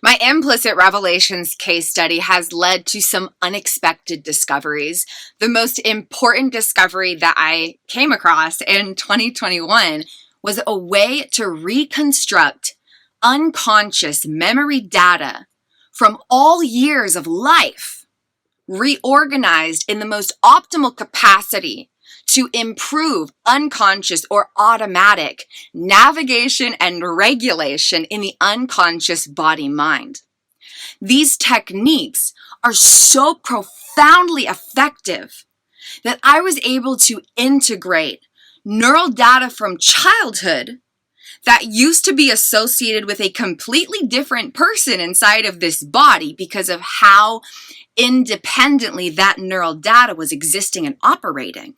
My implicit revelations case study has led to some unexpected discoveries. The most important discovery that I came across in 2021 was a way to reconstruct unconscious memory data from all years of life, reorganized in the most optimal capacity to improve unconscious or automatic navigation and regulation in the unconscious body-mind. These techniques are so profoundly effective that I was able to integrate neural data from childhood that used to be associated with a completely different person inside of this body because of how independently that neural data was existing and operating.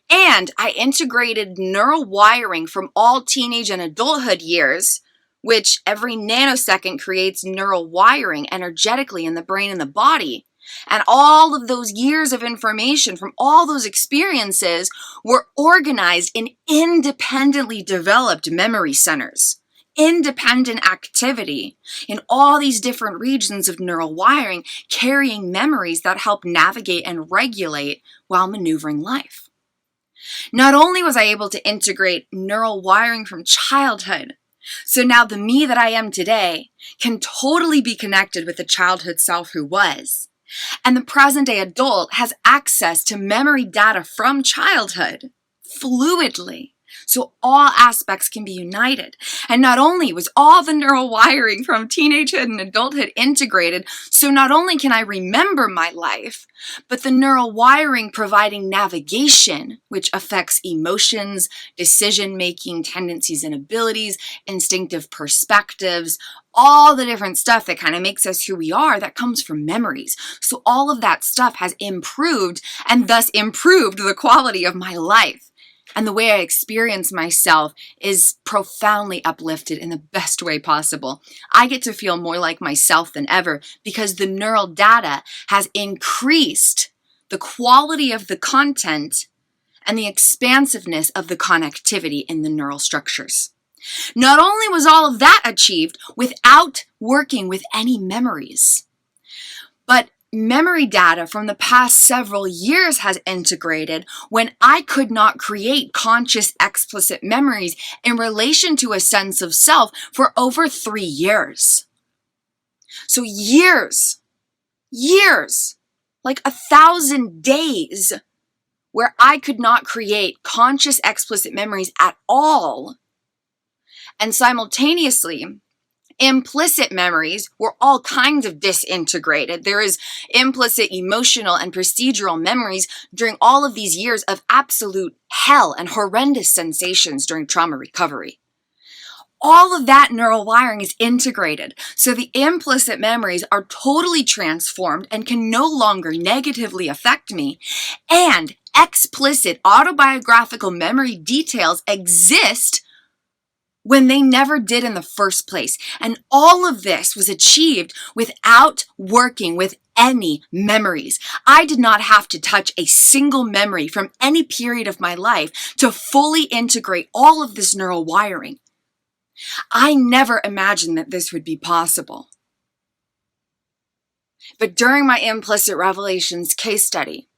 And I integrated neural wiring from all teenage and adulthood years, which every nanosecond creates neural wiring energetically in the brain and the body. And all of those years of information from all those experiences were organized in independently developed memory centers. Independent activity in all these different regions of neural wiring, carrying memories that help navigate and regulate while maneuvering life. Not only was I able to integrate neural wiring from childhood, so now the me that I am today can totally be connected with the childhood self who was, and the present day adult has access to memory data from childhood fluidly. So all aspects can be united. And not only was all the neural wiring from teenagehood and adulthood integrated, so not only can I remember my life, but the neural wiring providing navigation, which affects emotions, decision-making, tendencies and abilities, instinctive perspectives, all the different stuff that kind of makes us who we are, that comes from memories. So all of that stuff has improved and thus improved the quality of my life. And the way I experience myself is profoundly uplifted in the best way possible. I get to feel more like myself than ever because the neural data has increased the quality of the content and the expansiveness of the connectivity in the neural structures. Not only was all of that achieved without working with any memories, but memory data from the past several years has integrated when I could not create conscious explicit memories in relation to a sense of self for over 3 years. So years, like 1,000 days where I could not create conscious explicit memories at all. And simultaneously, implicit memories were all kinds of disintegrated. There is implicit emotional and procedural memories during all of these years of absolute hell and horrendous sensations during trauma recovery. All of that neural wiring is integrated, so the implicit memories are totally transformed and can no longer negatively affect me, and explicit autobiographical memory details exist when they never did in the first place. And all of this was achieved without working with any memories. I did not have to touch a single memory from any period of my life to fully integrate all of this neural wiring. I never imagined that this would be possible. But during my implicit revelations case study,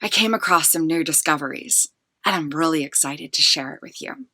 I came across some new discoveries, and I'm really excited to share it with you.